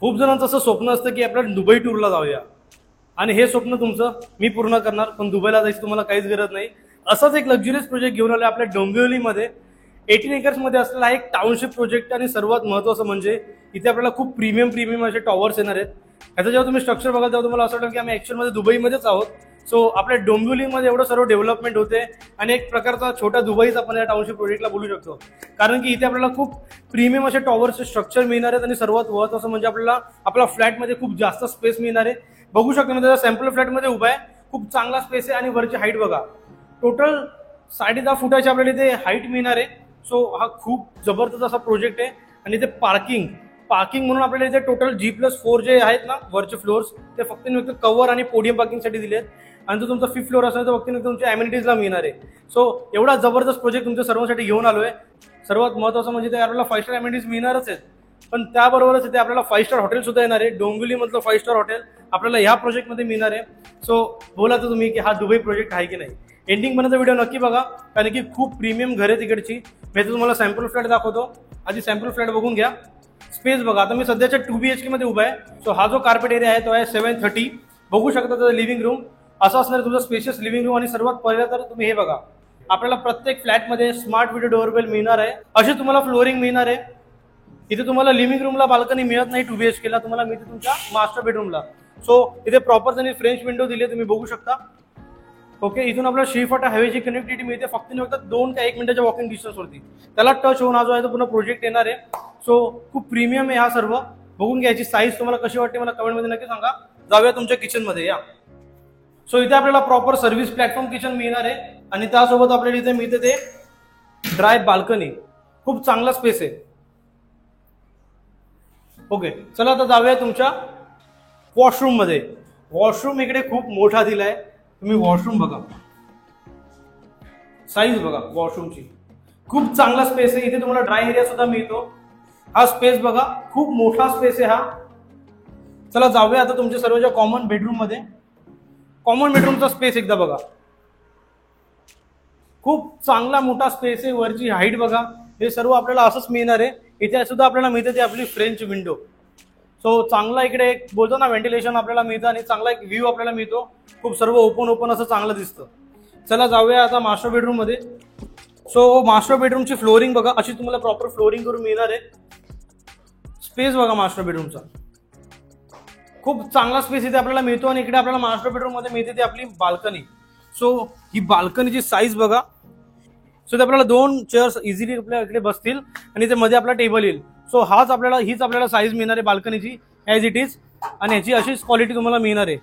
खूप जणांचं असं स्वप्न असतं की आपल्याला दुबई टूरला जाऊया, आणि हे स्वप्न तुमचं मी पूर्ण करणार. पण दुबईला जायची तुम्हाला काहीच गरज नाही. असाच एक लक्झुरियस प्रोजेक्ट घेऊन आलो आपल्या डोंबिवलीमध्ये. 18 एकर्समध्ये असलेला हा एक टाउनशिप प्रोजेक्ट. आणि सर्वात महत्त्वाचं म्हणजे इथे आपल्याला खूप प्रीमियम असे टॉवर्स येणार आहेत. ह्याचं जेव्हा तुम्ही स्ट्रक्चर बघाल तेव्हा तुम्हाला असं वाटेल की आम्ही ॲक्च्युअलमध्ये दुबईमध्येच आहोत. सो आपल्या डोंबिवलीमध्ये एवढं सर्व डेव्हलपमेंट होते, आणि एक प्रकारचा छोटा दुबईच आपण या टाउनशिप प्रोजेक्टला बोलू शकतो. कारण की इथे आपल्याला खूप प्रीमियम असे टॉवरचे स्ट्रक्चर मिळणार आहेत. आणि सर्वात महत्त्वाचं म्हणजे आपल्याला आपल्या फ्लॅटमध्ये खूप जास्त स्पेस मिळणार आहे. बघू शकतो मी त्याचा सॅम्पल फ्लॅटमध्ये उभा आहे. खूप चांगला स्पेस आहे. आणि वरची हाईट बघा, टोटल 10.5 फुटाची आपल्याला इथे हाईट मिळणार आहे. सो हा खूप जबरदस्त असा प्रोजेक्ट आहे. आणि इथे पार्किंग म्हणून आपल्याला इथे टोटल G+4 जे आहेत ना वरचे फ्लोअर्स, ते फक्त कव्हर आणि पोडियम पार्किंगसाठी दिले आहेत. आणि जो तुमचा 5th फ्लोअर असेल तर फक्त तुमच्या अम्युनिटीजला मिळणार आहे. सो एवढा जबरदस्त प्रोजेक्ट तुमच्या सर्वांसाठी घेऊन आलो आहे. सर्वात महत्त्वाचं म्हणजे ते आपल्याला 5 स्टार अम्युनिटीज मिळणारच आहेत. पण त्याबरोबरच इथे आपल्याला 5 स्टार हॉटेल सुद्धा येणार आहे. डोंबिवलीमधलं 5 स्टार हॉटेल आपल्याला ह्या प्रोजेक्टमध्ये मिळणार आहे. सो बोला तर तुम्ही की हा दुबई प्रोजेक्ट आहे की नाही. एंडिंगपर्यंत व्हिडिओ नक्की बघा, कारण की खूप प्रीमियम घर आहे तिकडची. मी तुम्हाला सॅम्पल फ्लॅट दाखवतो. आधी सॅम्पल फ्लॅट बघून घ्या. स्पेस बघा, आता मी सध्याच्या 2 BHK मध्ये उभा आहे. सो हा जो कार्पेट एरिया आहे तो आहे 730. बघू शकता त्याचं लिव्हिंग रूम असं असणार तुमचं स्पेशियस लिव्हिंग रूम. आणि सर्वात पहिलं तर तुम्ही हे बघा, आपल्याला प्रत्येक फ्लॅटमध्ये स्मार्ट व्हिडिओ डोअरबेल मिळणार आहे. अशी तुम्हाला फ्लोरिंग मिळणार आहे. इथे तुम्हाला लिव्हिंग रूमला बाल्कनी मिळत नाही 2 BHK तुम्हाला मिळते तुमच्या मास्टर बेडरूमला. सो इथे प्रॉपर त्यांनी फ्रेंच विंडो दिली आहे, तुम्ही बघू शकता. ओके, इथून आपल्याला श्रीफाटा हायवेची कनेक्टिव्हिटी मिळते फक्त 2 ते 1 मिनिटाच्या वॉकिंग डिस्टन्सवरती. त्याला टच होऊन हा जो आहे तो पूर्ण प्रोजेक्ट येणार आहे. सो खूप प्रीमियम आहे हा सर्व. बघून घ्यायची साईज तुम्हाला कशी वाटते मला कमेंटमध्ये नक्की सांगा. जाऊया तुमच्या किचनमध्ये या. सो इथे आपल्याला प्रॉपर सर्व्हिस प्लॅटफॉर्म किचन मिळणार आहे. आणि त्यासोबत आपल्याला इथे मिळते ते ड्राय बाल्कनी. खूप चांगला स्पेस आहे. ओके, चला आता जाऊया तुमच्या वॉशरूम मध्ये. वॉशरूम इकडे खूप मोठा दिलाय. तुम्ही वॉशरूम बघा, साईज बघा वॉशरूमची. खूप चांगला स्पेस आहे. इथे तुम्हाला ड्राय एरिया सुद्धा मिळतो. हा स्पेस बघा, खूप मोठा स्पेस आहे हा. चला जाऊया आता तुमच्या सर्वच्या कॉमन बेडरूम मध्ये. कॉमन बेडरूमचा स्पेस एकदा बघा, खूप चांगला मोठा स्पेस आहे. वरची हाईट बघा, हे सर्व आपल्याला असंच मिळणार आहे. इथे सुद्धा आपल्याला मिळते ती आपली फ्रेंच विंडो. सो चांगला इकडे एक बोलतो ना व्हेंटिलेशन आपल्याला मिळतं, आणि चांगला एक व्ह्यू आपल्याला मिळतो. खूप सर्व ओपन असं चांगलं दिसतं. चला जाऊया आता मास्टर बेडरूम मध्ये. सो मास्टर बेडरूमची फ्लोरिंग बघा, अशी तुम्हाला प्रॉपर फ्लोरिंग करून मिळणार आहे. स्पेस बघा मास्टर बेडरूमचा, खूप चांगला स्पेस इथे आपल्याला मिळतो. आणि इकडे आपल्याला मास्टर बेडरूम मध्ये मिळते ती आपली बाल्कनी. सो ही बाल्कनीची साईज बघा. सो ते आपल्याला 2 चेअर्स इझिली आपल्या इकडे बसतील, आणि ते मध्ये आपला टेबल येईल. सो हीच आपल्याला साईज मिळणार आहे बाल्कनीची ॲज इट इज. आणि ह्याची अशीच क्वालिटी तुम्हाला मिळणार आहे,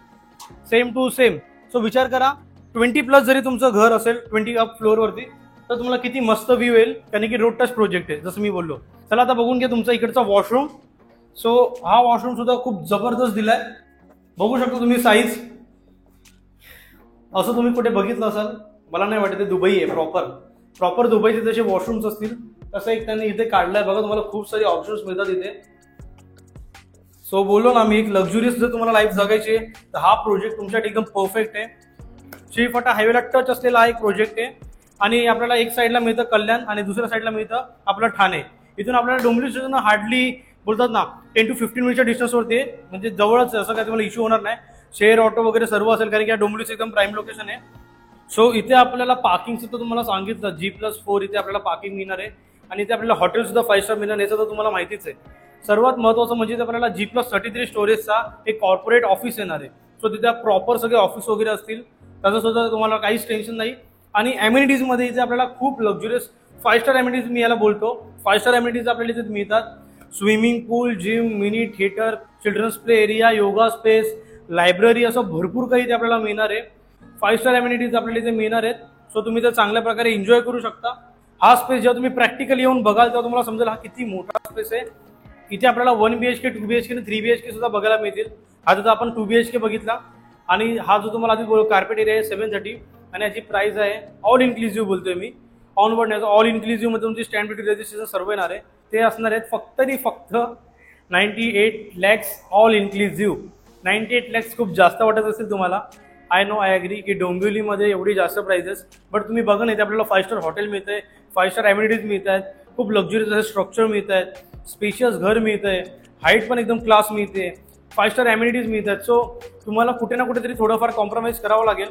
सेम टू सेम. सो विचार करा, 20+ जरी तुमचं घर असेल 20 अप फ्लोअरवरती, तर तुम्हाला किती मस्त व्ह्यू येईल. कारण की रोड टच प्रोजेक्ट आहे जसं मी बोललो. चला आता बघून घ्या तुमचा इकडचा वॉशरूम. सो हा वॉशरूम सुद्धा खूप जबरदस्त दिलाय. बघू शकता तुम्ही साईज. असं तुम्ही कुठे बघितलं असाल, मला नाही वाटत. ते दुबई आहे प्रॉपर दुबईचे जसे वॉशरूम्स असतील तसं एक त्यांनी इथे काढलंय बघा. तुम्हाला खूप सारे ऑप्शन्स मिळतात इथे. सो बोललो ना मी, एक लक्झुरियस जर तुम्हाला लाईफ जगायची आहे तर हा प्रोजेक्ट तुमच्यासाठी एकदम परफेक्ट आहे. श्रीफाटा हायवेला टच असलेला हा एक प्रोजेक्ट आहे. आणि आपल्याला एक साईडला मिळतं कल्याण, आणि दुसऱ्या साईडला मिळतं आपलं ठाणे. इथून आपल्याला डोंबिवली स्टेशन हार्डली बोलतात ना 10 to 15 मिनिटच्या डिस्टन्सवरती, म्हणजे जवळच, असं काय तुम्हाला इश्यू होणार नाही. शेअर ऑटो वगैरे सर्व असेल, कारण की या डोंबिवलीचं एकदम प्राईम लोकेशन आहे. सो इथे आपल्याला पार्किंगचं तर तुम्हाला सांगितलं, G+4 इथे आपल्याला पार्किंग मिळणार आहे. आणि इथे आपल्याला हॉटेल सुद्धा 5 स्टार मिळणार, याचं तर तुम्हाला माहितीच आहे. सर्वात महत्त्वाचं म्हणजे आपल्याला G+33 स्टोरेजचा एक कॉर्पोरेट ऑफिस येणार आहे. सो तिथे प्रॉपर सगळे ऑफिस वगैरे असतील, त्याचं सुद्धा तुम्हाला काहीच टेन्शन नाही. आणि ॲम्युनिटीजमध्ये इथे आपल्याला खूप लक्झुरियस 5 स्टार ॲम्युनिटीज मी याला बोलतो. 5 स्टार ॲम्युनिटीज आपल्याला इथे मिळतात. Swimming pool, gym, mini theatre, children's play area, yoga space, library, असं भरपूर काही इथे आपल्याला मिळणार आहे. 5 स्टार ॲम्युनिटीज आपल्याला इथे मिळणार आहेत. सो तुम्ही ते चांगल्या प्रकारे एन्जॉय करू शकता. हा स्पेस जेव्हा तुम्ही प्रॅक्टिकली येऊन बघाल तेव्हा तुम्हाला समजेल हा किती मोठा स्पेस आहे. इथे आपल्याला 1 BHK, 2 BHK आणि 3 BHK सुद्धा बघायला मिळतील. हा जो आपण 2 BHK बघितला, आणि हा जो तुम्हाला आधी कार्पेट एरिया आहे 730, आणि याची प्राइस आहे ऑल इन्क्लुझिव्ह बोलतोय मी. ऑनवर्ड नाही, ऑल इन्क्लुझिव्ह मध्ये तुमची स्टॅम्प ड्युटी रजिस्ट्रेशन सर्व येणार आहे. ते असणार आहेत फक्त 98 lakhs ऑल इन्क्लुझिव्ह. 98 lakhs खूप जास्त वाटत असेल तुम्हाला. आय ॲग्री की डोंबिवलीमध्ये एवढी जास्त प्राइसेस, बट तुम्ही बघा नाही, आपल्याला 5 स्टार हॉटेल मिळत आहे, 5 स्टार ॲम्युनिटीज मिळत आहेत, खूप लक्झुरियस असे स्ट्रक्चर मिळत आहेत, स्पेशियस घर मिळत आहे, हाईट पण एकदम क्लास मिळते, 5 स्टार अम्युनिटीज मिळतात. सो तुम्हाला कुठे ना कुठेतरी थोडंफार कॉम्प्रोमाइज करावं लागेल.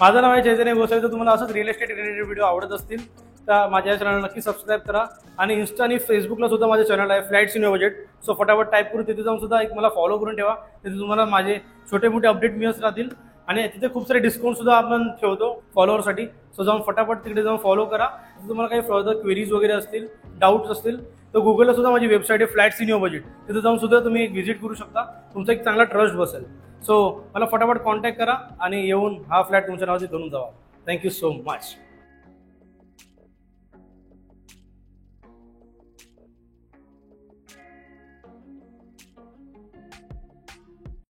माझं नाव आहे चैतन्य गोसावी. तर तुम्हाला असंच रिअल एस्टेट रिलेटेड व्हिडिओ आवडत असतील तर माझ्या चॅनलला नक्की सबस्क्राईब करा. आणि इन्स्टा आणि फेसबुकला सुद्धा माझे चॅनल आहे flats in your budget. So फटाफट टाईप करून तिथे जाऊन सुद्धा एक मला फॉलो करून ठेवा. तिथे तुम्हाला माझे छोटे मोठे अपडेट मिळत राहतील. आणि तिथे खूप सारे डिस्काउंट सुद्धा आपण ठेवतो फॉलोअरसाठी. सो जाऊन फटाफट तिकडे जाऊन फॉलो करा. तुम्हाला काही फर्दर क्वेरीज वगैरे असतील, डाऊट्स असतील तर गुगलला सुद्धा माझी वेबसाईट आहे फ्लॅट्स इन युअर बजेट. तिथे जाऊन सुद्धा तुम्ही व्हिजिट करू शकता. तुमचा एक चांगला ट्रस्ट बसेल. सो मला फटाफट कॉन्टॅक्ट करा आणि येऊन हा फ्लॅट तुमच्या नावाची करून जावा. Thank you so much.